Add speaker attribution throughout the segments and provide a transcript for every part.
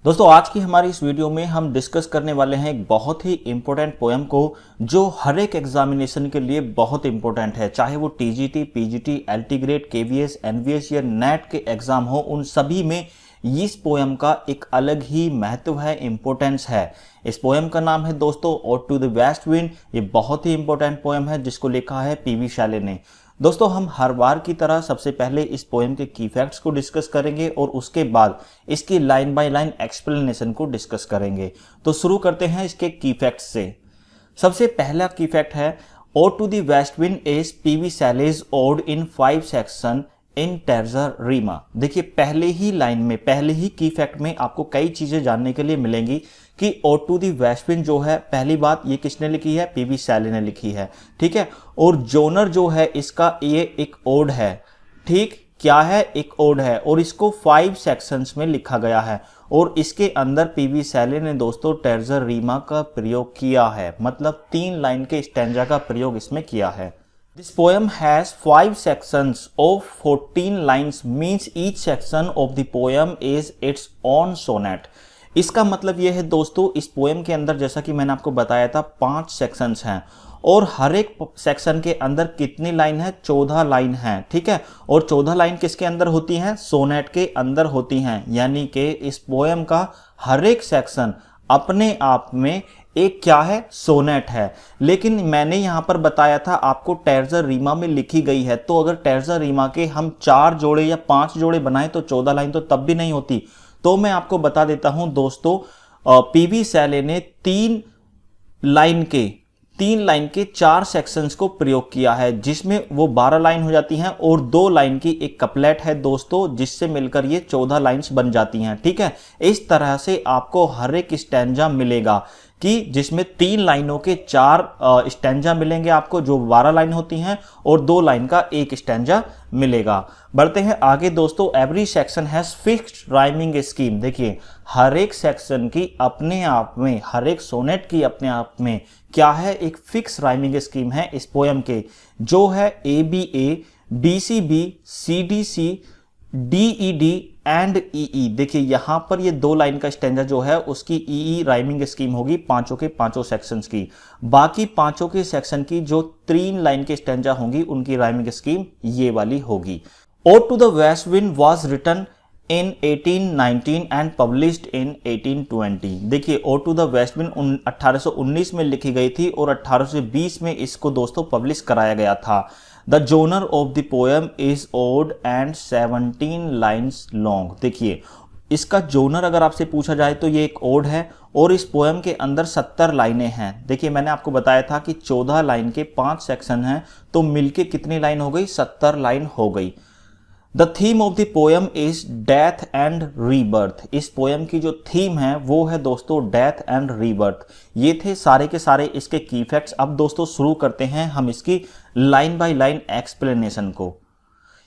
Speaker 1: दोस्तों आज की हमारी इस वीडियो में हम डिस्कस करने वाले हैं एक बहुत ही इम्पोर्टेंट पोएम को जो हर एक एग्जामिनेशन के लिए बहुत इंपॉर्टेंट है, चाहे वो TGT, PGT, LT grade, KVS, NVS या नेट के एग्जाम हो, उन सभी में इस पोएम का एक अलग ही महत्व है, इंपॉर्टेंस है। इस पोएम का नाम है दोस्तों ode to the west wind. ये बहुत ही इंपॉर्टेंट पोएम है जिसको लिखा है पीवी शैले ने। दोस्तों हम हर बार की तरह सबसे पहले इस पोएम के की फैक्ट्स को डिस्कस करेंगे और उसके बाद इसकी लाइन बाय लाइन एक्सप्लेनेशन को डिस्कस करेंगे। तो शुरू करते हैं इसके की फैक्ट्स से। सबसे पहला की फैक्ट है ode to the west wind is P B Shelley's ode in 5 section in terza rima. देखिए पहले ही लाइन में, पहले ही की फैक्ट में आपको कई चीजें जानने के लिए मिलेंगी कि ode to the west wind जो है, पहली बात ये किसने लिखी है, पीवी शैले ने लिखी है, ठीक है। और जोनर जो है इसका ये एक ओड है, ठीक, क्या है, एक ओड है और इसको 5 सेक्शंस में लिखा गया है और इसके अंदर पीवी शैले ने दोस्तों टर्जर रीमा का प्रयोग किया है, मतलब 3 लाइन के स्टैंजा का प्रयोग इसमें किया है। This poem has 5 sections of 14 lines, means each section of the poem is its own sonnet। इसका मतलब यह है दोस्तों, इस पोएम के अंदर जैसा कि मैंने आपको बताया था 5 सेक्शंस हैं और हर एक सेक्शन के अंदर कितनी लाइन है, 14 लाइन है, ठीक है। और 14 लाइन किसके अंदर होती हैं, सोनेट के अंदर होती हैं, यानी कि इस पोएम का हर एक सेक्शन अपने आप में एक क्या है, सोनेट है। लेकिन मैंने यहां पर बताया था आपको टर्जर रीमा में लिखी गई है, तो अगर टर्जर रीमा के हम 4 जोड़े या 5 जोड़े बनाएं तो 14 लाइन तो तब भी नहीं होती। तो मैं आपको बता देता हूं दोस्तों, पीवी शैले ने 3 लाइन के 4 सेक्शंस को प्रयोग किया है, जिसमें वो 12 लाइन हो जाती हैं और 2 लाइन की एक कपलेट है दोस्तों, जिससे मिलकर ये 14 लाइंस बन जाती हैं, ठीक है। इस तरह से आपको हर एक स्टैंजा मिलेगा कि जिसमें 3 लाइनों के 4 स्टैंजा मिलेंगे आपको, जो 12 लाइन होती हैं, और 2 लाइन का एक स्टैंजा मिलेगा। बढ़ते हैं आगे दोस्तों। Every section has fixed rhyming scheme. देखिए हर एक सेक्शन की अपने आप में, हर एक सोनेट की अपने आप में क्या है, एक फिक्स राइमिंग स्कीम है इस पोएम के, जो है ABA, BCB, CDC, DED and EE। देखिए यहां पर ये 2 लाइन का स्टैंजा जो है उसकी EE राइमिंग स्कीम होगी पांचों के पांचों सेक्शंस की। बाकी पांचों के सेक्शन की जो 3 लाइन के स्टैंजा होंगी उनकी राइमिंग स्कीम ये वाली होगी। Ode to the west wind was written in 1819 and published in 1820। देखिए ode to the west wind 1819 में लिखी गई थी और 1820 में इसको दोस्तों पब्लिश कराया गया था। The genre of the poem is ode and 17 lines long. देखिए इसका जोनर अगर आपसे पूछा जाए तो ये एक ओड है और इस पोएम के अंदर 70 लाइनें हैं। देखिए मैंने आपको बताया था कि 14 लाइन के 5 सेक्शन हैं, तो मिलके कितनी लाइन हो गई, 70 लाइन हो गई। The theme of the poem is death and rebirth. इस पोएम की जो थीम है वो है दोस्तों डेथ एंड रीबर्थ। ये थे सारे के सारे इसके की फैक्ट्स। अब दोस्तों शुरू करते हैं हम इसकी लाइन बाय लाइन एक्सप्लेनेशन को।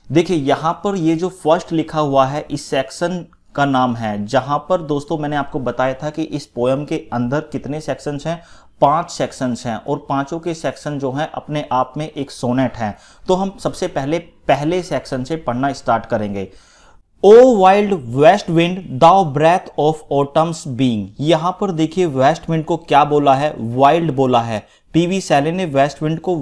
Speaker 1: देखिए यहां पर ये जो फर्स्ट लिखा हुआ है इस सेक्शन का नाम है, जहां पर दोस्तों मैंने आपको बताया था कि इस पोएम के अंदर कितने सेक्शंस हैं, 5 सेक्शंस हैं और पांचों के सेक्शन जो हैं अपने आप में एक सोनेट है। तो हम सबसे पहले सेक्शन से पढ़ना स्टार्ट करेंगे। O wild west wind thou breath of autumn's being. यहां पर देखिए वेस्ट विंड को क्या बोला है, वाइल्ड बोला है। पीवी शैले ने वेस्ट विंड को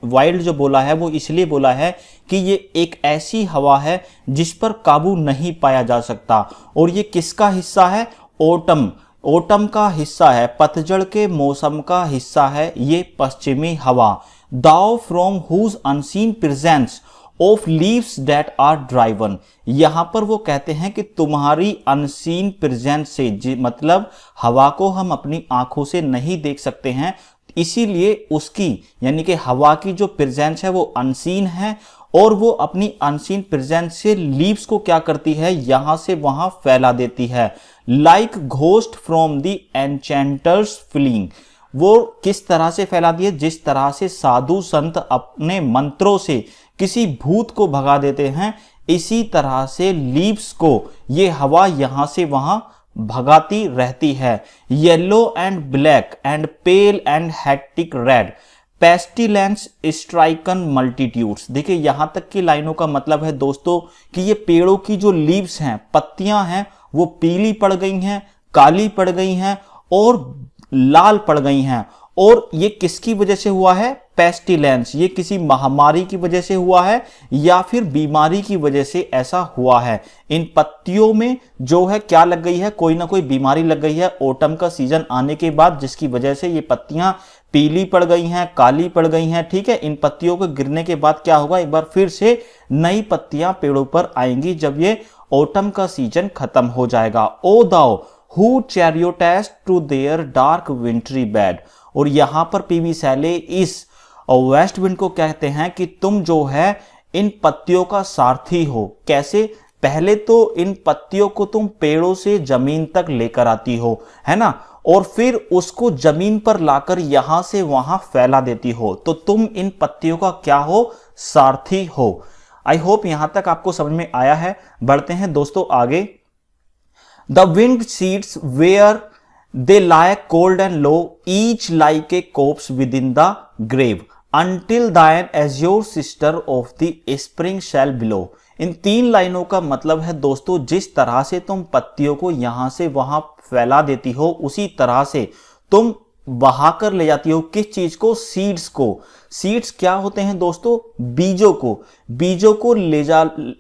Speaker 1: वाइल्ड जो बोला है वो इसलिए बोला है कि ये एक ऐसी हवा है जिस पर काबू नहीं पाया जा सकता। और ये किसका हिस्सा है, ओटम का हिस्सा है, पतझड़ के मौसम का हिस्सा है ये पश्चिमी हवा। Thou from whose unseen presence of leaves that are driven. यहां पर वो कहते हैं कि तुम्हारी अनसीन प्रेजेंस से, मतलब हवा को हम अपनी आंखों से नहीं देख सकते हैं, इसीलिए उसकी यानी कि हवा की जो प्रेजेंस है वो अनसीन है और वो अपनी अनसीन प्रेजेंस से लीव्स को क्या करती है, यहां से वहां फैला देती है। Like ghost from the enchanter's fleeing. वो किस तरह से फैला दी है, जिस तरह से साधु संत अपने मंत्रों से किसी भूत को भगा देते हैं, इसी तरह से लीव्स को ये हवा यहां से वहां भगाती रहती है। Yellow and black and pale and hectic red pestilence stricken multitudes. देखिए यहां तक की लाइनों का मतलब है दोस्तों कि ये पेड़ों की जो लीव्स हैं, पत्तियां हैं, वो पीली पड़ गई हैं, काली पड़ गई हैं और लाल पड़ गई हैं। और ये किसकी वजह से हुआ है? पेस्टिलेंस, ये किसी महामारी की वजह से हुआ है या फिर बीमारी की वजह से ऐसा हुआ है। इन पत्तियों में जो है क्या लग गई है? कोई ना कोई बीमारी लग गई है ऑटम का सीजन आने के बाद, जिसकी वजह से ये पत्तियां पीली पड़ गई हैं, काली पड़ गई हैं। ठीक है, इन पत्तियों को गिरने के बाद क्या होगा? एक बार फिर से नई पत्तियां पेड़ों पर आएंगी जब ये ऑटम का सीजन खत्म हो जाएगा। O thou who chariotest to their dark wintry bed. और यहां पर पीवी सैले इस वेस्ट विंड को कहते हैं कि तुम जो है इन पत्तियों का सारथी हो। कैसे? पहले तो इन पत्तियों को तुम पेड़ों से जमीन तक लेकर आती हो, है ना, और फिर उसको जमीन पर लाकर यहां से वहां फैला देती हो। तो तुम इन पत्तियों का क्या हो? सारथी हो। आई होप यहां तक आपको समझ में आया है। बढ़ते हैं दोस्तों आगे। The wind seeds where they lie cold and low, each like a corpse within the grave, until thine azure sister of the spring shall below। इन 3 लाइनों का मतलब है दोस्तों, जिस तरह से तुम पत्तियों को यहां से वहां फैला देती हो, उसी तरह से तुम बहाकर ले जाती हो। किस चीज को? सीड्स को। सीड्स क्या होते हैं दोस्तों? बीजों को। बीजों को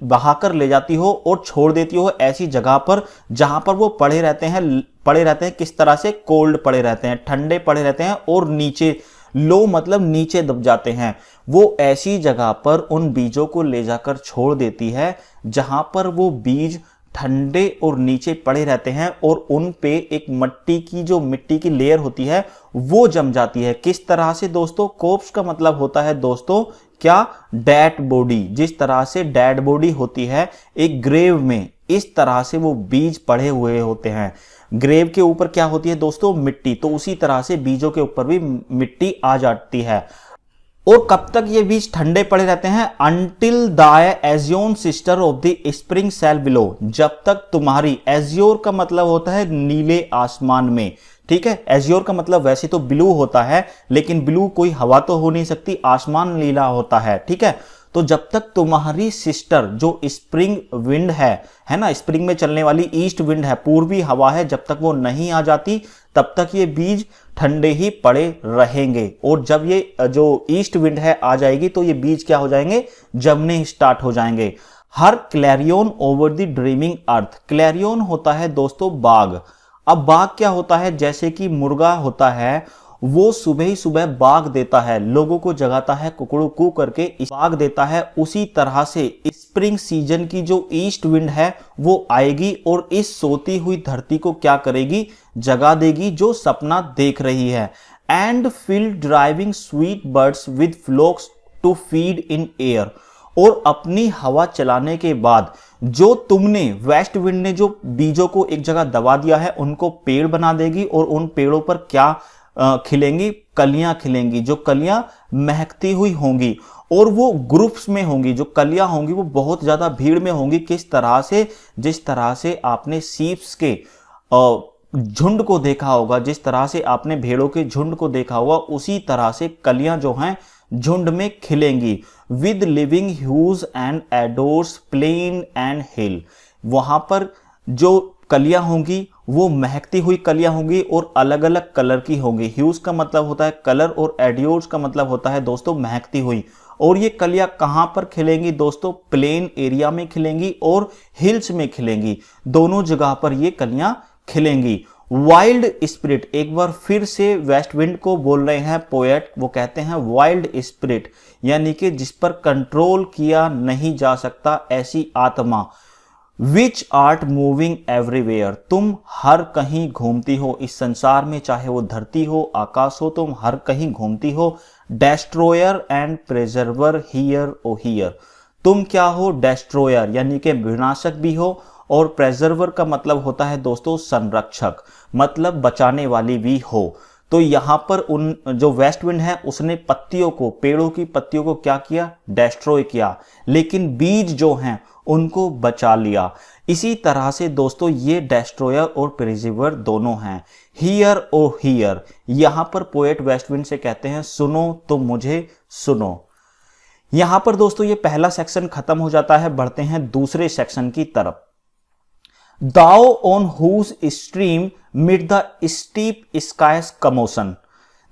Speaker 1: बहाकर ले जाती हो और छोड़ देती हो ऐसी जगह पर जहां पर वो पड़े रहते हैं। किस तरह से? कोल्ड पड़े रहते हैं, ठंडे पड़े रहते हैं और नीचे, लो मतलब नीचे दब जाते हैं। वो ऐसी जगह पर उन बीजों को ले जाकर छोड़ देती है जहां पर वो बीज ठंडे और नीचे पड़े रहते हैं और उन पे एक मिट्टी की लेयर होती है वो जम जाती है। किस तरह से दोस्तों? कोर्प्स का मतलब होता है दोस्तों क्या? Dead body. जिस तरह से डेड बॉडी होती है एक ग्रेव में, इस तरह से वो बीज पड़े हुए होते हैं। ग्रेव के ऊपर क्या होती है दोस्तों? मिट्टी। तो उसी तरह से बीजों के ऊपर भी मिट्टी आ जाती है। और कब तक ये बीज ठंडे पड़े रहते हैं? Until thy azure sister of the spring shall blow. जब तक तुम्हारी, एजियोर का मतलब होता है नीले आसमान में। ठीक है, एजियोर का मतलब वैसे तो ब्लू होता है, लेकिन ब्लू कोई हवा तो हो नहीं सकती, आसमान नीला होता है। ठीक है, तो जब तक तुम्हारी सिस्टर जो स्प्रिंग विंड है ना, स्प्रिंग में चलने वाली ईस्ट विंड है, पूर्वी हवा है, जब तक वो नहीं आ जाती तब तक ये बीज ठंडे ही पड़े रहेंगे। और जब ये जो ईस्ट विंड है आ जाएगी तो ये बीज क्या हो जाएंगे? जमने स्टार्ट हो जाएंगे। Her clarion over the dreaming earth. Clarion होता है दोस्तों बाग। अब बाग क्या होता है? जैसे कि मुर्गा होता है, वो सुबह ही सुबह बाग देता है, लोगों को जगाता है, कुकड़ू कू करके बाग देता है। उसी तरह से स्प्रिंग सीजन की जो ईस्ट विंड है वो आएगी और इस सोती हुई धरती को क्या करेगी? जगा देगी, जो सपना देख रही है। And fill driving sweet birds with flocks to feed in air. और अपनी हवा चलाने के बाद जो तुमने, वेस्ट विंड ने जो बीजों को एक जगह दबा दिया है, उनको पेड़ बना देगी और उन पेड़ों पर क्या खिलेंगी? कलियां खिलेंगी, जो कलियां महकती हुई होंगी और वो ग्रुप्स में होंगी। जो कलियां होंगी वो बहुत ज्यादा भीड़ में होंगी। किस तरह से? जिस तरह से आपने सीप्स के झुंड को देखा होगा, जिस तरह से आपने भेड़ों के झुंड को देखा होगा, उसी तरह से कलियां जो हैं झुंड में खिलेंगी। With living hues and odours plain and hill. वहां पर जो कलियां होंगी वो महकती हुई कलियां होंगी और अलग अलग कलर की होंगी। ह्यूज का मतलब होता है कलर और एडियोर्स का मतलब होता है दोस्तों महकती हुई। और ये कलियां कहां पर खिलेंगी दोस्तों? प्लेन एरिया में खिलेंगी और हिल्स में खिलेंगी। दोनों जगह पर ये कलियां खिलेंगी। वाइल्ड स्पिरिट, एक बार फिर से वेस्ट विंड को बोल रहे हैं पोएट, वो कहते हैं वाइल्ड स्पिरिट, यानी कि जिस पर कंट्रोल किया नहीं जा सकता ऐसी आत्मा। विच आर्ट मूविंग एवरीवेयर, तुम हर कहीं घूमती हो इस संसार में, चाहे वो धरती हो, आकाश हो, तुम हर कहीं घूमती हो। Destroyer and preserver hear O hear, तुम क्या हो? डेस्ट्रॉयर यानी कि विनाशक भी हो, और प्रेजर्वर का मतलब होता है दोस्तों संरक्षक, मतलब बचाने वाली भी हो। तो यहां पर उन जो वेस्ट विंड है उसने पत्तियों को, पेड़ों की पत्तियों को क्या किया? डेस्ट्रॉय किया, लेकिन बीज जो हैं उनको बचा लिया। इसी तरह से दोस्तों ये डेस्ट्रॉयर और प्रिजर्वर दोनों हैं। हियर ओ हियर, यहां पर पोएट वेस्ट विंड से कहते हैं सुनो तो मुझे सुनो। यहां पर दोस्तों ये पहला सेक्शन खत्म हो जाता है। बढ़ते हैं दूसरे सेक्शन की तरफ। Thou on whose stream mid the steep skies commotion.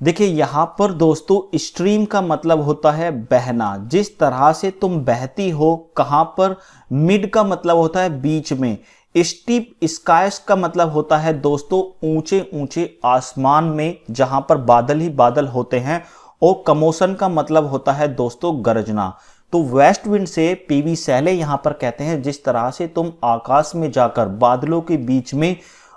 Speaker 1: देखिए यहां पर दोस्तों स्ट्रीम का मतलब होता है बहना, जिस तरह से तुम बहती हो। कहां पर? मिड का मतलब होता है बीच में, स्टीप स्काइस का मतलब होता है दोस्तों ऊंचे ऊंचे आसमान में जहां पर बादल ही बादल होते हैं, और कमोशन का मतलब होता है दोस्तों गरजना। तो वेस्ट विंड से पीवी सैले यहां पर कहते हैं जिस तरह से तुम आकाश में जाकर बादलों के बीच में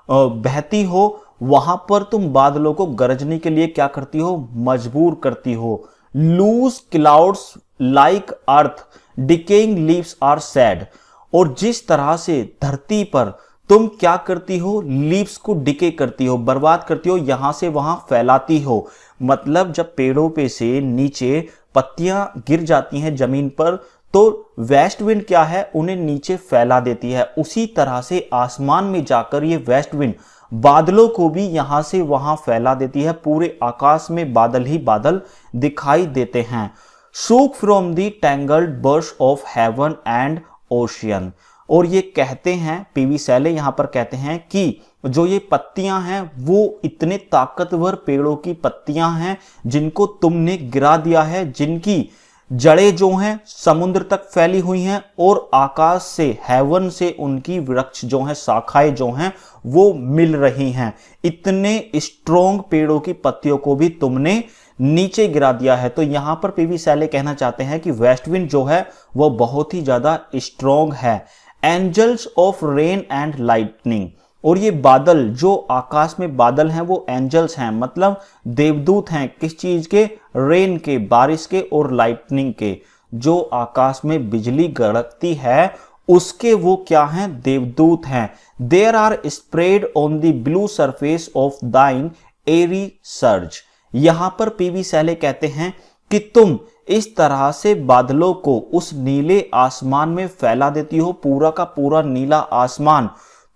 Speaker 1: बहती हो, वहां पर तुम बादलों को गरजने के लिए क्या करती हो? मजबूर करती हो। Loose clouds like earth decaying leaves are sad. और जिस तरह से धरती पर तुम क्या करती हो? लीव्स को डिके करती हो, बर्बाद करती हो, यहां से वहां फैलाती हो। मतलब जब पेड़ों पे से नीचे पत्तियां गिर जाती हैं जमीन पर, तो वेस्ट विंड क्या है? उन्हें नीचे फैला देती है। उसी तरह से आसमान में जाकर ये वेस्ट विंड बादलों को भी यहां से वहां फैला देती है। पूरे आकाश में बादल ही बादल दिखाई देते हैं। Shook from the tangled boughs of heaven and ocean. और ये कहते हैं, पीवी सैले यहां पर कहते हैं कि जो ये पत्तियां हैं वो इतने ताकतवर पेड़ों की पत्तियां हैं जिनको तुमने गिरा दिया है, जिनकी जड़ें जो हैं समुद्र तक फैली हुई हैं, और आकाश से, हेवन से उनकी वृक्ष जो हैं, शाखाएं जो हैं वो मिल रही हैं। इतने स्ट्रॉन्ग पेड़ों की पत्तियों को भी तुमने नीचे गिरा दिया है। तो यहां पर पीवी सैले कहना चाहते हैं कि वेस्ट विंड जो है वो बहुत ही ज्यादा स्ट्रॉन्ग है। Angels of rain and lightning. और ये बादल, जो आकाश में बादल हैं वो एंजल्स हैं, मतलब देवदूत हैं। किस चीज के? रेन के, बारिश के, और लाइटनिंग के। जो आकाश में बिजली गड़कती है उसके वो क्या हैं? देवदूत हैं। There are spread on the blue surface of thine airy surge. यहां पर पीवी सैले कहते हैं कि तुम इस तरह से बादलों को उस नीले आसमान में फैला देती हो, पूरा का पूरा नीला आसमान।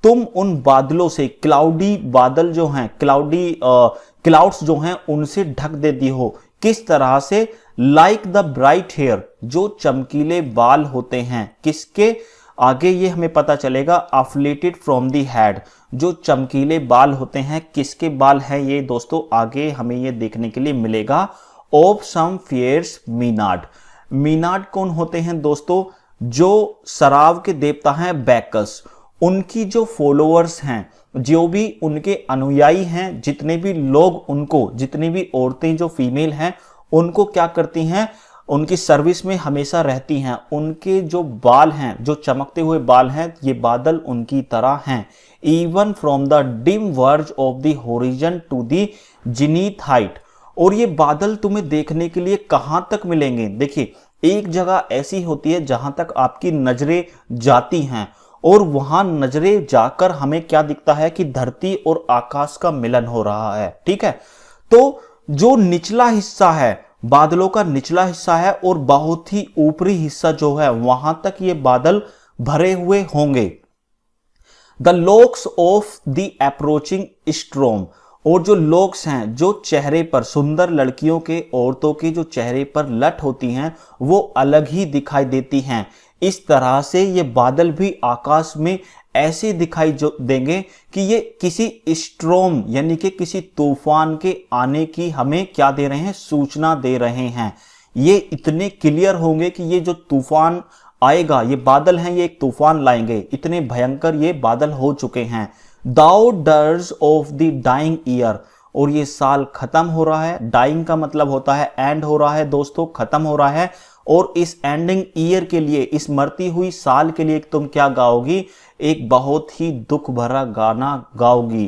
Speaker 1: तुम उन बादलों से, क्लाउडी बादल जो हैं, क्लाउड्स जो हैं, उनसे ढक देती हो। किस तरह से? लाइक द ब्राइट हेयर, जो चमकीले बाल होते हैं। किसके? आगे ये हमें पता चलेगा। अफ्लेटेड फ्रॉम द हेड, जो चमकीले बाल होते हैं। किसके बाल हैं ये दोस्तों? आगे हमें ये देखने के लिए मिलेगा। Of some fears मीनाड। मीनाड कौन होते हैं दोस्तों? जो शराब के देवता हैं, बैकस। उनकी जो फॉलोअर्स हैं, जो भी उनके अनुयायी हैं, जितने भी लोग उनको, जितनी भी औरतें जो फीमेल हैं, उनको क्या करती हैं? उनकी सर्विस में हमेशा रहती हैं। उनके जो बाल हैं, जो चमकते हुए बाल हैं, ये बादल उनकी तरह हैं। Even from the dim verge of the horizon to the zenith height. और ये बादल तुम्हें देखने के लिए कहां तक मिलेंगे? देखिए, एक जगह ऐसी होती है जहां तक आपकी नजरें जाती हैं, और वहां नजरें जाकर हमें क्या दिखता है कि धरती और आकाश का मिलन हो रहा है। ठीक है, तो जो निचला हिस्सा है, बादलों का निचला हिस्सा है, और बहुत ही ऊपरी हिस्सा जो है, वहां तक ये बादल भरे हुए होंगे। The locks of the approaching storm. और जो लॉक्स हैं, जो चेहरे पर, सुंदर लड़कियों के, औरतों के जो चेहरे पर लट होती हैं, वो अलग ही दिखाई देती हैं। इस तरह से ये बादल भी आकाश में ऐसे दिखाई देंगे कि ये किसी स्ट्रॉम, यानी कि किसी तूफान के आने की हमें क्या दे रहे हैं? सूचना दे रहे हैं। ये इतने क्लियर होंगे कि ये जो तूफान आएगा, ये बादल हैं, ये एक तूफान लाएंगे। इतने भयंकर ये बादल हो चुके हैं। दाउ डर्स ऑफ द डाइंग ईयर। और ये साल खत्म हो रहा है। डाइंग का मतलब होता है एंड हो रहा है दोस्तों, खत्म हो रहा है। और इस एंडिंग ईयर के लिए, इस मरती हुई साल के लिए तुम क्या गाओगी? एक बहुत ही दुख भरा गाना गाओगी।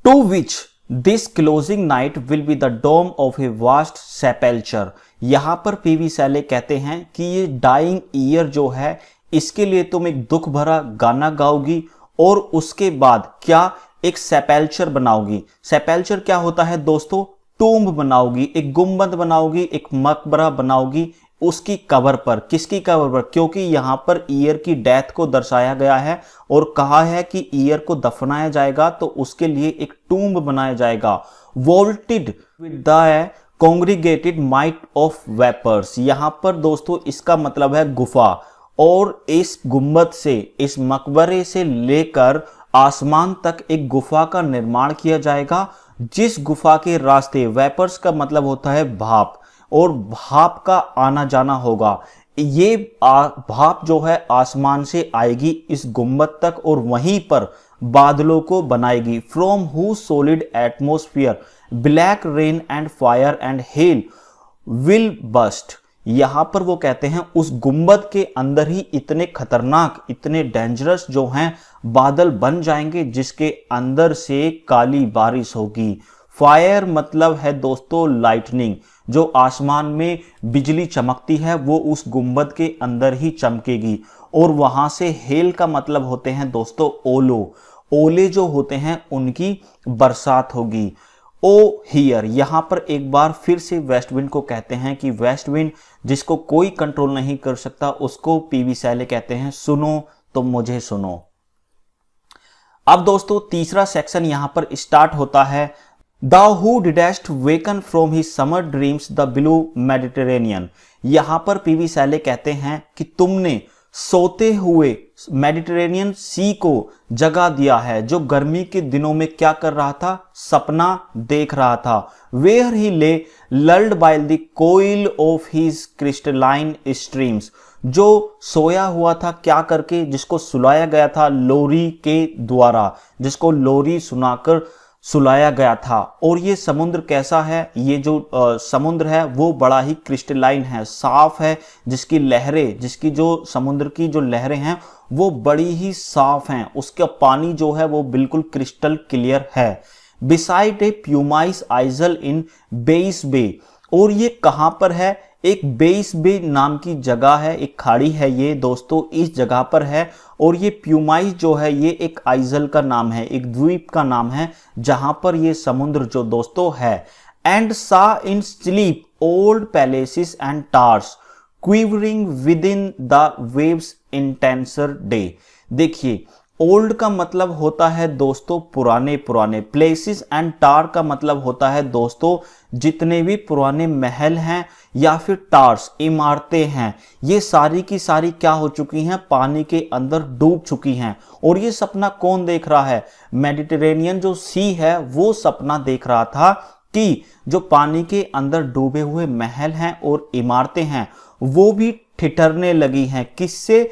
Speaker 1: To which this closing night will be the dome of a vast sepulchre. यहां पर पीवी सैले कहते हैं कि ये डाइंग ईयर जो है, इसके लिए तुम एक दुख भरा गाना गाओगी, और उसके बाद क्या? एक सेपेल्चर बनाओगी। सेपेल्चर क्या होता है दोस्तों? टूम्ब बनाओगी, एक गुंबद बनाओगी, एक मकबरा बनाओगी उसकी कवर पर। किसकी कवर पर? क्योंकि यहां पर ईयर की डेथ को दर्शाया गया है और कहा है कि ईयर को दफनाया जाएगा, तो उसके लिए एक टूम्ब बनाया जाएगा। Vaulted with the congregated might of vapours. यहां पर दोस्तों इसका मतलब है गुफा। और इस गुंबद से, इस मकबरे से लेकर आसमान तक एक गुफा का निर्माण किया जाएगा, जिस गुफा के रास्ते, वेपर्स का मतलब होता है भाप, और भाप का आना जाना होगा। ये भाप जो है आसमान से आएगी इस गुंबद तक और वहीं पर बादलों को बनाएगी। From who solid atmosphere black rain and fire and hail will burst. यहां पर वो कहते हैं उस गुंबद के अंदर ही इतने खतरनाक, इतने डेंजरस जो हैं बादल बन जाएंगे, जिसके अंदर से काली बारिश होगी। फायर मतलब है दोस्तों लाइटनिंग, जो आसमान में बिजली चमकती है वो उस गुंबद के अंदर ही चमकेगी। और वहां से हेल का मतलब होते हैं दोस्तों ओलो, ओले जो होते हैं उनकी बरसात होगी। ओ हियर, यहां पर एक बार फिर से वेस्ट विंड को कहते हैं कि वेस्ट विंड जिसको कोई कंट्रोल नहीं कर सकता उसको पीवी सैले कहते हैं। सुनो तो मुझे सुनो। अब दोस्तों तीसरा सेक्शन यहां पर स्टार्ट होता है। Thou who didst waken from his summer dreams the blue Mediterranean। यहां पर पीवी सैले कहते हैं कि तुमने सोते हुए मेडिटेरेनियन सी को जगा दिया है, जो गर्मी के दिनों में क्या कर रहा था, सपना देख रहा था। Where he lay lulled by the coil of his crystalline streams, जो सोया हुआ था क्या करके, जिसको सुलाया गया था लोरी के द्वारा, जिसको लोरी सुनाकर सुलाया गया था। और ये समुद्र कैसा है, ये जो समुद्र है वो बड़ा ही क्रिस्टलाइन है, साफ है, जिसकी लहरें, जिसकी जो समुद्र की जो लहरें हैं वो बड़ी ही साफ हैं, उसका पानी जो है वो बिल्कुल क्रिस्टल क्लियर है। बिसाइड ए प्यूमाइस आइजल इन बेइस बे, और ये कहां पर है, एक बेइस बे नाम की जगह है, एक खाड़ी है ये दोस्तों, इस जगह पर है। और ये प्यूमाइस जो है ये एक आइजल का नाम है, एक द्वीप का नाम है, जहां पर ये समुद्र जो दोस्तों है। And saw in sleep old palaces and towers quivering within the waves intenser day. देखिए ओल्ड का मतलब होता है दोस्तों पुराने पुराने, प्लेसेस एंड टार का मतलब होता है दोस्तों जितने भी पुराने महल हैं या फिर टार्स, इमारतें हैं, ये सारी की सारी क्या हो चुकी हैं, पानी के अंदर डूब चुकी हैं। और ये सपना कौन देख रहा है, मेडिटेरेनियन जो सी है वो सपना देख रहा था कि जो पानी के अंदर डूबे हुए महल हैं और इमारतें हैं वो भी ठिठरने लगी हैं। किससे,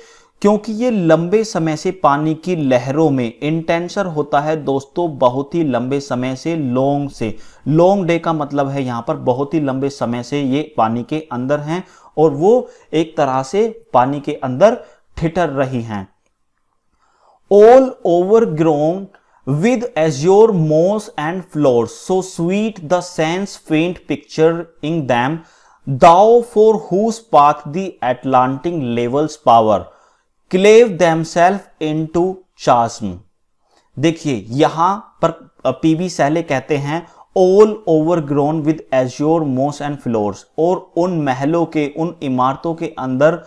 Speaker 1: क्योंकि ये लंबे समय से पानी की लहरों में, इंटेंसर होता है दोस्तों बहुत ही लंबे समय से, लॉन्ग से, लॉन्ग डे का मतलब है यहाँ पर बहुत ही लंबे समय से ये पानी के अंदर हैं और वो एक तरह से पानी के अंदर ठिठर रही हैं। All over grown with azure moss and flowers, so sweet the sense faint picture in them, thou for whose path the Atlantic levels power clave themselves into chasm। देखिए यहां पर पीवी सैले कहते हैं all over grown with azure मोस and floors, और उन महलों के, उन इमारतों के अंदर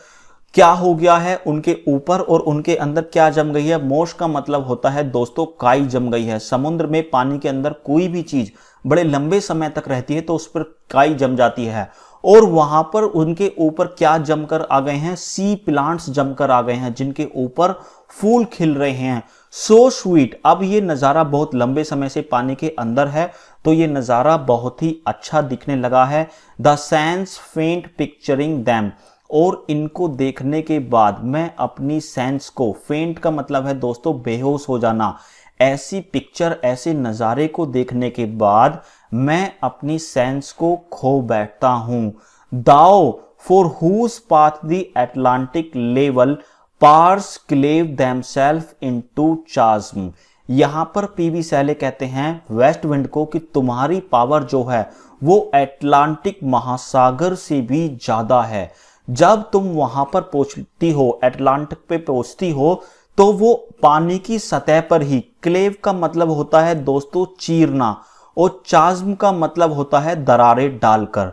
Speaker 1: क्या हो गया है, उनके ऊपर और उनके अंदर क्या जम गई है। मोश का मतलब होता है दोस्तों काई जम गई है। समुद्र में पानी के अंदर कोई भी चीज बड़े लंबे समय तक रहती है तो उस पर काई जम जाती है, और वहां पर उनके ऊपर क्या जमकर आ गए हैं, सी प्लांट्स जमकर आ गए हैं जिनके ऊपर फूल खिल रहे हैं। सो स्वीट, अब ये नजारा बहुत लंबे समय से पानी के अंदर है तो ये नजारा बहुत ही अच्छा दिखने लगा है। द सेंस फेंट पिक्चरिंग दैम, और इनको देखने के बाद मैं अपनी सेंस को, फेंट का मतलब है दोस्तों बेहोश हो जाना, ऐसी पिक्चर, ऐसे नज़ारे को देखने के बाद मैं अपनी सेंस को खो बैठता हूं। Thou for whose path the Atlantic level powers cleave themselves into chasm. यहां पर पीवी सैले कहते हैं वेस्ट विंड को कि तुम्हारी पावर जो है वो एटलांटिक महासागर से भी ज्यादा है। जब तुम वहां पर पहुंचती हो, एटलांटिक पे पहुंचती हो, तो वो पानी की सतह पर ही, क्लेव का मतलब होता है दोस्तों चीरना और चाज्म का मतलब होता है दरारें डालकर।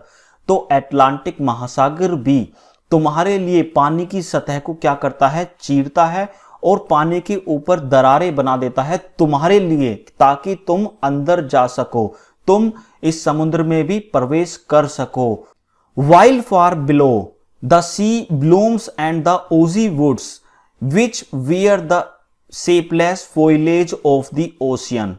Speaker 1: तो एटलांटिक महासागर भी तुम्हारे लिए पानी की सतह को क्या करता है, चीरता है और पानी के ऊपर दरारें बना देता है तुम्हारे लिए, ताकि तुम अंदर जा सको, तुम इस समुद्र में भी प्रवेश कर सको। While far below the sea blooms and the oozy woods which wear the shapeless foliage of the ocean.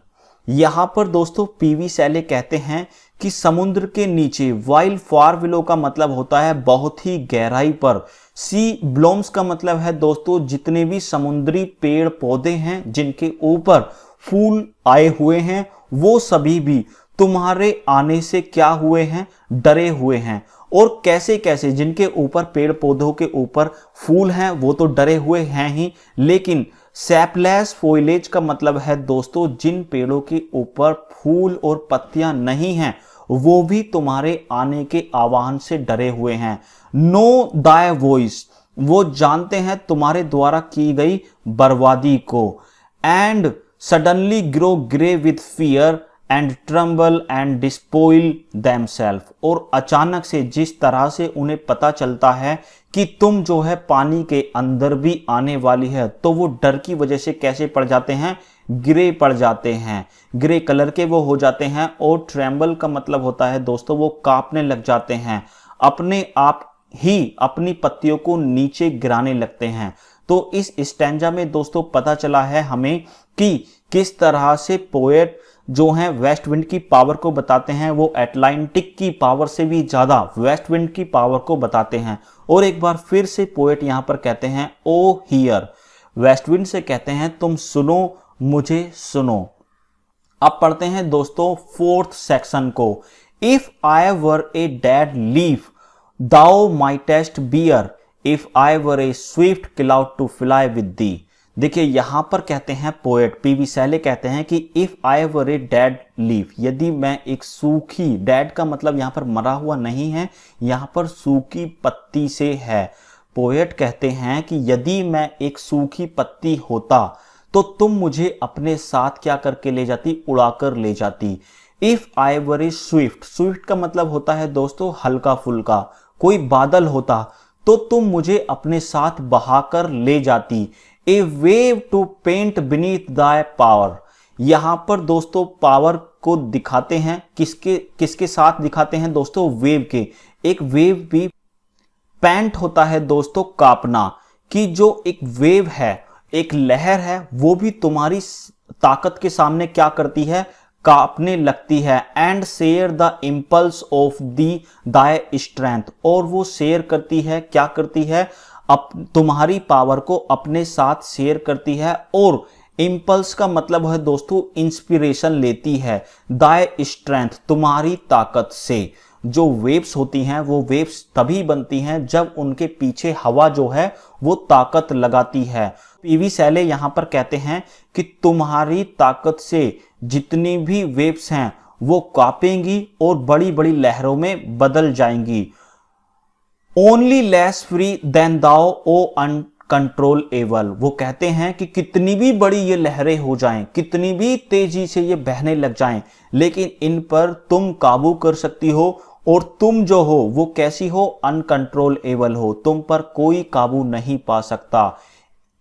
Speaker 1: यहां पर दोस्तों पीवी सैले कहते हैं कि समुद्र के नीचे, वाइल फार बिलो का मतलब होता है बहुत ही गहराई पर, सी ब्लूम्स का मतलब है दोस्तों जितने भी समुद्री पेड़ पौधे हैं जिनके ऊपर फूल आए हुए हैं, वो सभी भी तुम्हारे आने से क्या हुए हैं, डरे हुए हैं। और कैसे कैसे, जिनके ऊपर पेड़ पौधों के ऊपर फूल हैं वो तो डरे हुए हैं ही, लेकिन सैपलेस फोइलेज का मतलब है दोस्तों जिन पेड़ों के ऊपर फूल और पत्तियां नहीं हैं वो भी तुम्हारे आने के आह्वान से डरे हुए हैं। नो दाय वॉइस, वो जानते हैं तुम्हारे द्वारा की गई बर्बादी को। And suddenly grow grey with fear and tremble and despoil themselves, और अचानक से जिस तरह से उन्हें पता चलता है कि तुम जो है पानी के अंदर भी आने वाली है, तो वो डर की वजह से कैसे पड़ जाते हैं, ग्रे पड़ जाते हैं, ग्रे कलर के वो हो जाते हैं। और ट्रेम्बल का मतलब होता है दोस्तों वो कांपने लग जाते हैं, अपने आप ही अपनी पत्तियों को नीचे गिराने लगते हैं। तो इस स्टैंजा में दोस्तों पता चला है हमें कि किस तरह से पोएट जो हैं वेस्ट विंड की पावर को बताते हैं, वो अटलांटिक की पावर से भी ज्यादा वेस्ट विंड की पावर को बताते हैं। और एक बार फिर से पोएट यहां पर कहते हैं ओ हियर, वेस्ट विंड से कहते हैं तुम सुनो, मुझे सुनो। अब पढ़ते हैं दोस्तों फोर्थ सेक्शन को। If I were a dead leaf thou mightest bear, if I were a swift cloud to fly with thee. देखिए यहां पर कहते हैं पोएट पीवी सैले कहते हैं कि if I were a dead leaf, यदि मैं एक सूखी, डेड का मतलब यहां पर मरा हुआ नहीं है, यहां पर सूखी पत्ती से है। पोएट कहते हैं कि यदि मैं एक सूखी पत्ती होता तो तुम मुझे अपने साथ क्या करके ले जाती, उड़ाकर ले जाती। If I were a Swift, Swift का मतलब होता है दोस्तों हल्का फुल्का, कोई बादल होता तो तुम मुझे अपने साथ बहाकर ले जाती। ए वेव टू पेंट बीनीथ दाय पावर, यहां पर दोस्तों पावर को दिखाते हैं, किसके साथ दिखाते हैं दोस्तों, वेव के। एक वेव भी पेंट होता है दोस्तों कांपना, कि जो एक वेव है, एक लहर है, वो भी तुम्हारी ताकत के सामने क्या करती है, कांपने लगती है। And share the impulse of the दाय स्ट्रेंथ, और वो शेयर करती है, क्या करती है, तुम्हारी पावर को अपने साथ शेयर करती है। और इंपल्स का मतलब है दोस्तों इंस्पिरेशन लेती है, दाय स्ट्रेंथ तुम्हारी ताकत से। जो वेव्स होती हैं वो वेव्स तभी बनती हैं जब उनके पीछे हवा जो है वो ताकत लगाती है। पीवी सैले यहां पर कहते हैं कि तुम्हारी ताकत से जितनी भी वेव्स हैं वो कांपेंगी और बड़ी बड़ी लहरों में बदल जाएंगी। ओनली लेस फ्री देन दाओ ओ अनकंट्रोलेबल, वो कहते हैं कि कितनी भी बड़ी ये लहरें हो जाएं, कितनी भी तेजी से ये बहने लग जाएं, लेकिन इन पर तुम काबू कर सकती हो। और तुम जो हो वो कैसी हो, अनकंट्रोलेबल हो, तुम पर कोई काबू नहीं पा सकता।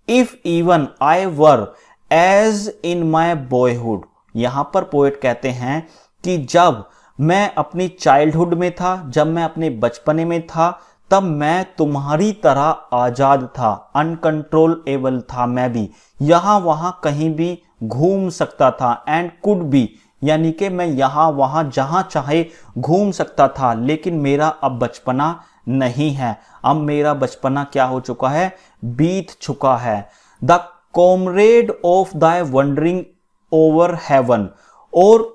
Speaker 1: If even I were as in my boyhood, यहां पर पोएट कहते हैं कि जब मैं अपनी चाइल्डहुड में था, जब मैं अपने बचपने में था, तब मैं तुम्हारी तरह आजाद था, अनकंट्रोलेबल था, मैं भी यहां वहां कहीं भी घूम सकता था। एंड कुड बी, यानी कि मैं यहां वहां जहां चाहे घूम सकता था, लेकिन मेरा अब बचपना नहीं है, अब मेरा बचपना क्या हो चुका है, बीत चुका है। द कॉमरेड ऑफ दाय वंडरिंग ओवर हेवन, और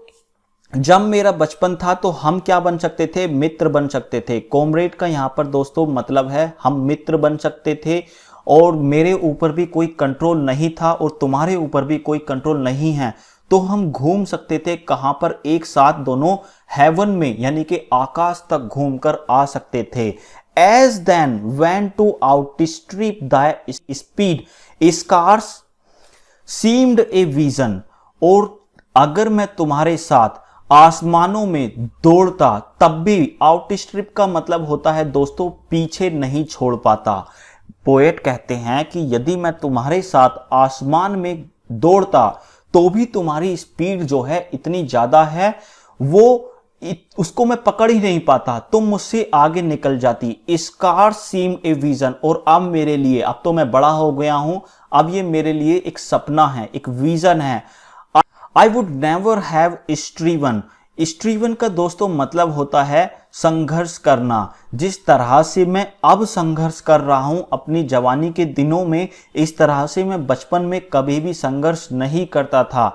Speaker 1: जब मेरा बचपन था तो हम क्या बन सकते थे, मित्र बन सकते थे। कॉमरेड का यहां पर दोस्तों मतलब है हम मित्र बन सकते थे, और मेरे ऊपर भी कोई कंट्रोल नहीं था और तुम्हारे ऊपर भी कोई कंट्रोल नहीं है, तो हम घूम सकते थे कहां पर, एक साथ दोनों हेवन में, यानी कि आकाश तक घूमकर आ सकते थे। As then when to outstrip thy speed scarce seemed a vision, और अगर मैं तुम्हारे साथ आसमानों में दौड़ता तब भी, आउटस्ट्रिप का मतलब होता है दोस्तों पीछे नहीं छोड़ पाता। पोएट कहते हैं कि यदि मैं तुम्हारे साथ आसमान में दौड़ता तो भी तुम्हारी स्पीड जो है इतनी ज्यादा है, वो उसको मैं पकड़ ही नहीं पाता, तुम मुझसे आगे निकल जाती। स्कार सीम ए विजन, और अब मेरे लिए, अब तो मैं बड़ा हो गया हूं, अब ये मेरे लिए एक सपना है, एक विजन है। I would never have striven. Striven का दोस्तों मतलब होता है संघर्ष करना। जिस तरह से मैं अब संघर्ष कर रहा हूं अपनी जवानी के दिनों में, इस तरह से मैं बचपन में कभी भी संघर्ष नहीं करता था।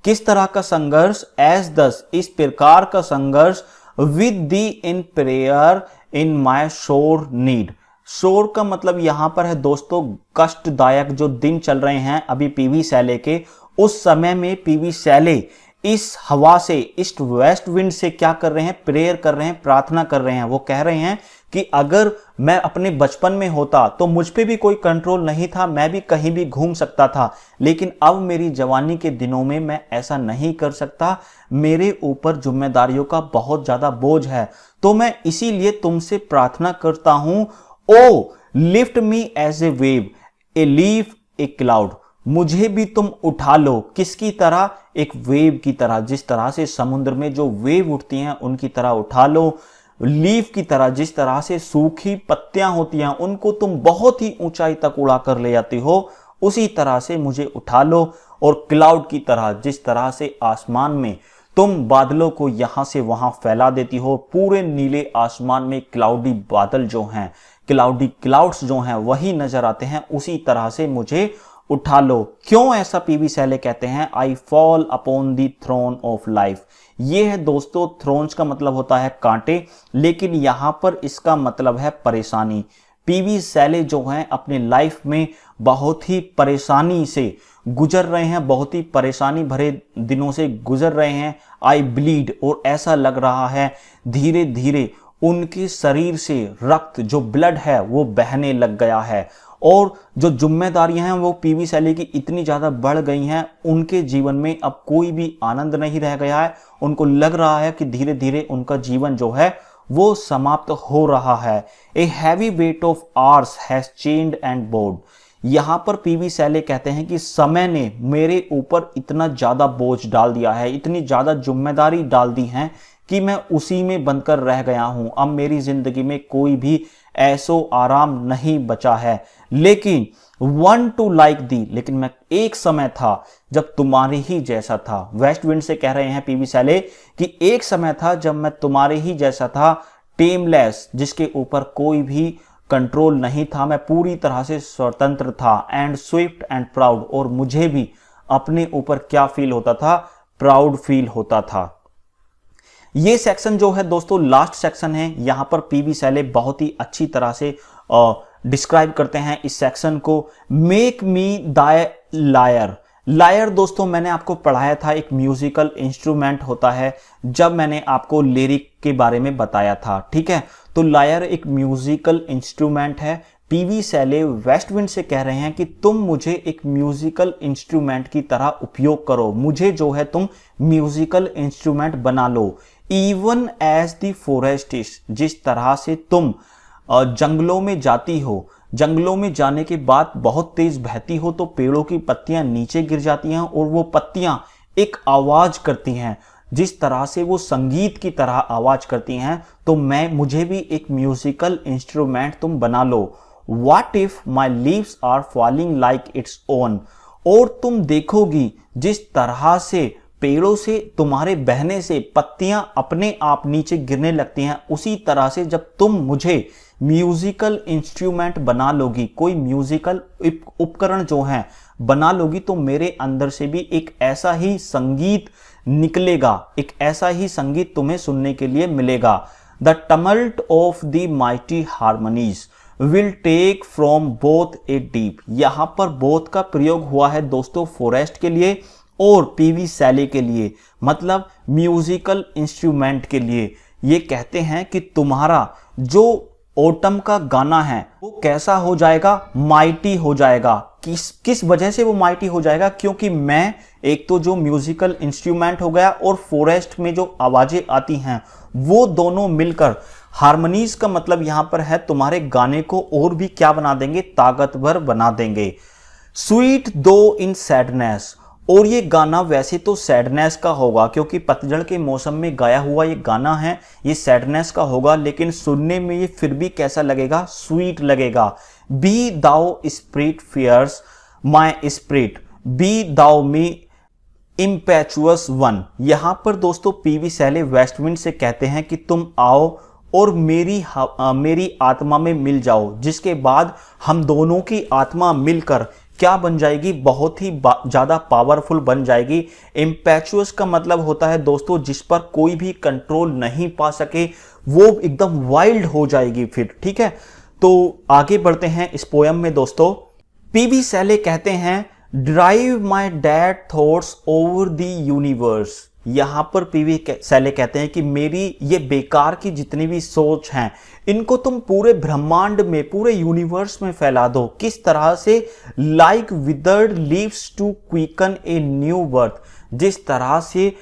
Speaker 1: किस तरह का संघर्ष? एज दस, इस प्रकार का संघर्ष, विद दी इन प्रेयर इन माई शोर नीड। शोर का मतलब यहां पर है दोस्तों कष्टदायक जो दिन चल रहे हैं अभी पीवी सैले के, उस समय में पीवी सैले इस हवा से, इस वेस्ट विंड से क्या कर रहे हैं? प्रेयर कर रहे हैं, प्रार्थना कर रहे हैं। वो कह रहे हैं कि अगर मैं अपने बचपन में होता तो मुझ पे भी कोई कंट्रोल नहीं था, मैं भी कहीं भी घूम सकता था, लेकिन अब मेरी जवानी के दिनों में मैं ऐसा नहीं कर सकता। मेरे ऊपर जिम्मेदारियों का बहुत ज्यादा बोझ है, तो मैं इसीलिए तुमसे प्रार्थना करता हूं, O lift me as a wave, a leaf, a cloud. मुझे भी तुम उठा लो। किसकी तरह? एक वेव की तरह, जिस तरह से समुद्र में जो वेव उठती हैं उनकी तरह उठा लो। लीफ की तरह, जिस तरह से सूखी पत्तियां होती हैं उनको तुम बहुत ही ऊंचाई तक उड़ा कर ले जाती हो, उसी तरह से मुझे उठा लो। और क्लाउड की तरह, जिस तरह से आसमान में तुम बादलों को यहां से वहां फैला देती हो, पूरे नीले आसमान में क्लाउडी बादल जो हैं, क्लाउडी क्लाउड्स जो हैं वही नजर आते हैं, उसी तरह से मुझे उठा लो। क्यों ऐसा पीवी सैले कहते हैं? I fall upon the thorns of life. ये है दोस्तों, थ्रोन्स का मतलब होता है कांटे, लेकिन यहां पर इसका मतलब है परेशानी। पीवी सैले जो हैं अपने लाइफ में बहुत ही परेशानी से गुजर रहे हैं, बहुत ही परेशानी भरे दिनों से गुजर रहे हैं। आई ब्लीड, और ऐसा लग रहा है धीरे धीरे उनके शरीर से रक्त, जो ब्लड है वो बहने लग गया है, और जो जिम्मेदारियां हैं वो पीवी सैले की इतनी ज्यादा बढ़ गई हैं, उनके जीवन में अब कोई भी आनंद नहीं रह गया है। उनको लग रहा है कि धीरे धीरे उनका जीवन जो है वो समाप्त हो रहा है। A heavy weight of hours has changed and board. यहां पर पीवी सैले कहते हैं कि समय ने मेरे ऊपर इतना ज्यादा बोझ डाल दिया है, इतनी ज्यादा जिम्मेदारी डाल दी है कि मैं उसी में बंधकर रह गया हूं। अब मेरी जिंदगी में कोई भी ऐसो आराम नहीं बचा है। लेकिन वन टू लाइक दी, लेकिन मैं एक समय था जब तुम्हारे ही जैसा था। वेस्ट विंड से कह रहे हैं पीवी सैले कि एक समय था जब मैं तुम्हारे ही जैसा था, टेमलेस, जिसके ऊपर कोई भी कंट्रोल नहीं था, मैं पूरी तरह से स्वतंत्र था। एंड स्विफ्ट एंड प्राउड, और मुझे भी अपने ऊपर क्या फील होता था? प्राउड फील होता था। ये सेक्शन जो है दोस्तों लास्ट सेक्शन है। यहां पर पीवी सैले बहुत ही अच्छी तरह से डिस्क्राइब करते हैं इस सेक्शन को। मेक मी दाय लायर। लायर दोस्तों मैंने आपको पढ़ाया था, एक म्यूजिकल इंस्ट्रूमेंट होता है, जब मैंने आपको लिरिक के बारे में बताया था, ठीक है। तो लायर एक म्यूजिकल इंस्ट्रूमेंट है। पीवी सैले वेस्ट विंड से कह रहे हैं कि तुम मुझे एक म्यूजिकल इंस्ट्रूमेंट की तरह उपयोग करो, मुझे जो है तुम म्यूजिकल इंस्ट्रूमेंट बना लो। इवन एज द फॉरेस्टिस्ट, जिस तरह से तुम जंगलों में जाती हो, जंगलों में जाने के बाद बहुत तेज बहती हो तो पेड़ों की पत्तियां नीचे गिर जाती हैं और वो पत्तियां एक आवाज करती हैं, जिस तरह से वो संगीत की तरह आवाज करती हैं, तो मुझे भी एक म्यूजिकल इंस्ट्रूमेंट तुम बना लो। What if my leaves are falling like its own? और तुम देखोगी जिस तरह से पेड़ों से तुम्हारे बहने से पत्तियां अपने आप नीचे गिरने लगती हैं, उसी तरह से जब तुम मुझे म्यूजिकल इंस्ट्रूमेंट बना लोगी, कोई म्यूजिकल उपकरण जो है बना लोगी, तो मेरे अंदर से भी एक ऐसा ही संगीत निकलेगा, एक ऐसा ही संगीत तुम्हें सुनने के लिए मिलेगा। The tumult of the mighty harmonies will take from both a deep. यहां पर बोथ का प्रयोग हुआ है दोस्तों फॉरेस्ट के लिए और पीवी सैले के लिए, मतलब म्यूजिकल इंस्ट्रूमेंट के लिए। ये कहते हैं कि तुम्हारा जो ओटम का गाना है वो कैसा हो जाएगा? माइटी हो जाएगा। किस वजह से वो माइटी हो जाएगा? क्योंकि मैं एक तो जो म्यूजिकल इंस्ट्रूमेंट हो गया और फॉरेस्ट में जो आवाजें आती हैं वो दोनों मिलकर, हार्मनीज का मतलब यहां पर है तुम्हारे गाने को और भी क्या बना देंगे? ताकतवर बना देंगे। स्वीट दो इन सैडनेस, और ये गाना वैसे तो सैडनेस का होगा, क्योंकि पतझड़ के मौसम में गाया हुआ ये गाना है, ये सैडनेस का होगा, लेकिन सुनने में ये फिर भी कैसा लगेगा, स्वीट लगेगा। Be thou spirit fierce my spirit, be thou me impetuous one. यहां पर दोस्तों पीवी सैले वेस्टविंड से कहते हैं कि तुम आओ और मेरी आत्मा में मिल जाओ, जिसके बाद हम दोनों की आत्मा मिलकर क्या बन जाएगी, बहुत ही ज्यादा पावरफुल बन जाएगी। इम्पैचुअस का मतलब होता है दोस्तों जिस पर कोई भी कंट्रोल नहीं पा सके, वो एकदम वाइल्ड हो जाएगी फिर, ठीक है। तो आगे बढ़ते हैं इस पोयम में दोस्तों। पीवी सैले कहते हैं drive my dad thoughts over the universe. यहां पर पीवी सैले कहते हैं कि मेरी ये बेकार की जितनी भी सोच हैं इनको तुम पूरे ब्रह्मांड में, पूरे यूनिवर्स में फैला दो। किस तरह से, like withered leaves to quicken a new birth, जिस तरह से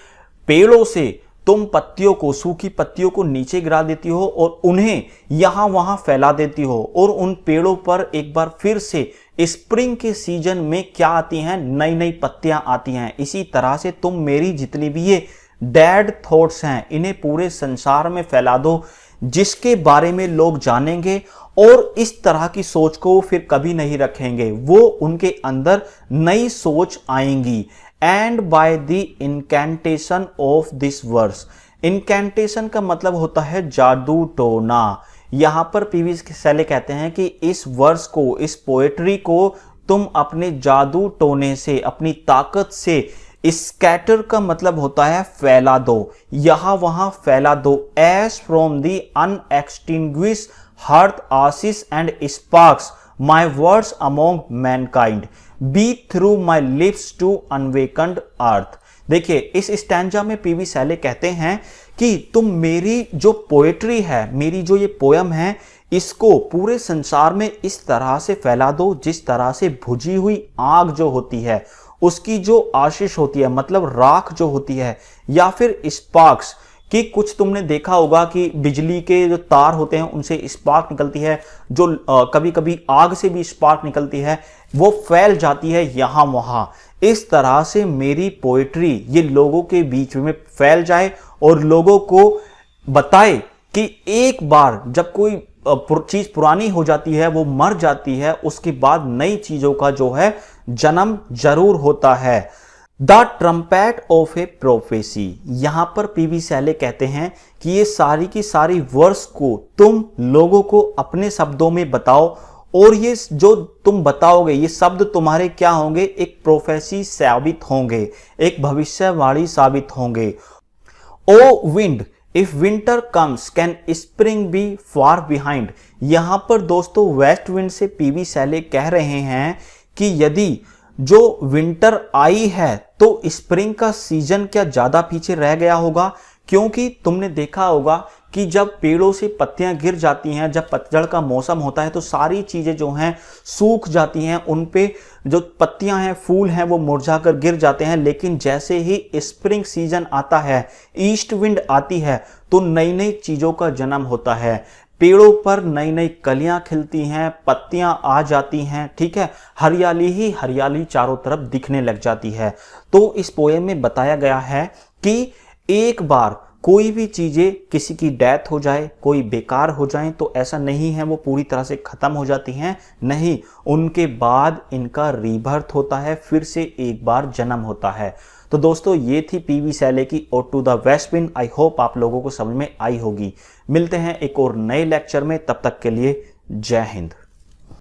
Speaker 1: पेड़ों से तुम पत्तियों को, सूखी पत्तियों को नीचे गिरा देती हो और उन्हें यहां वहां फैला देती हो, और उन पेड़ों पर एक बार फिर से स्प्रिंग के सीजन में क्या आती हैं, नई नई पत्तियां आती हैं। इसी तरह से तुम मेरी जितनी भी ये डैड थॉट्स हैं इन्हें पूरे संसार में फैला दो, जिसके बारे में लोग जानेंगे और इस तरह की सोच को फिर कभी नहीं रखेंगे, वो उनके अंदर नई सोच आएंगी। And by the incantation of this verse, incantation का मतलब होता है जादू टोना। यहां पर पीवी सैले कहते हैं कि इस वर्स को, इस पोएट्री को तुम अपने जादू टोने से, अपनी ताकत से, स्कैटर का मतलब होता है फैला दो, यहां वहां फैला दो। As from the unextinguished hearth ashes and sparks my words among mankind, be through my lips to unawakened earth. देखिए इस स्टैंजा में पीवी सैले कहते हैं कि तुम मेरी जो पोएट्री है, मेरी जो ये पोयम है, इसको पूरे संसार में इस तरह से फैला दो जिस तरह से बुझी हुई आग जो होती है उसकी जो आशीष होती है, मतलब राख जो होती है, या फिर स्पार्क्स कि कुछ तुमने देखा होगा कि बिजली के जो तार होते हैं उनसे स्पार्क निकलती है, जो कभी कभी आग से भी स्पार्क निकलती है, वो फैल जाती है यहां वहां। इस तरह से मेरी पोएट्री ये लोगों के बीच में फैल जाए और लोगों को बताए कि एक बार जब कोई चीज पुरानी हो जाती है, वो मर जाती है, उसके बाद नई चीजों का जो है जन्म जरूर होता है। The trumpet of A prophecy, यहां पर पीवी सैले कहते हैं कि ये सारी की सारी वर्स को तुम लोगों को अपने शब्दों में बताओ, और ये जो तुम बताओगे ये शब्द तुम्हारे क्या होंगे, एक प्रोफेसी साबित होंगे, एक भविष्यवाणी साबित होंगे। O wind if winter comes can spring be far behind. यहां पर दोस्तों वेस्ट विंड से पीवी सैले कह रहे हैं कि यदि जो विंटर आई है तो स्प्रिंग का सीजन क्या ज्यादा पीछे रह गया होगा, क्योंकि तुमने देखा होगा कि जब पेड़ों से पत्तियां गिर जाती हैं, जब पतझड़ का मौसम होता है तो सारी चीजें जो हैं सूख जाती हैं, उन पे जो पत्तियां हैं, फूल हैं, वो मुरझाकर गिर जाते हैं। लेकिन जैसे ही स्प्रिंग सीजन आता है, ईस्ट विंड आती है, तो नई नई चीजों का जन्म होता है, पेड़ों पर नई नई कलियां खिलती हैं, पत्तियां आ जाती हैं, ठीक है, हरियाली ही हरियाली चारों तरफ दिखने लग जाती है। तो इस पोएम में बताया गया है कि एक बार कोई भी चीजें, किसी की डेथ हो जाए, कोई बेकार हो जाए, तो ऐसा नहीं है वो पूरी तरह से खत्म हो जाती हैं, नहीं, उनके बाद इनका रीबर्थ होता है, फिर से एक बार जन्म होता है। तो दोस्तों ये थी पीवी सैले की ode to the west wind. I hope आप लोगों को समझ में आई होगी। मिलते हैं एक और नए लेक्चर में, तब तक के लिए जय हिंद।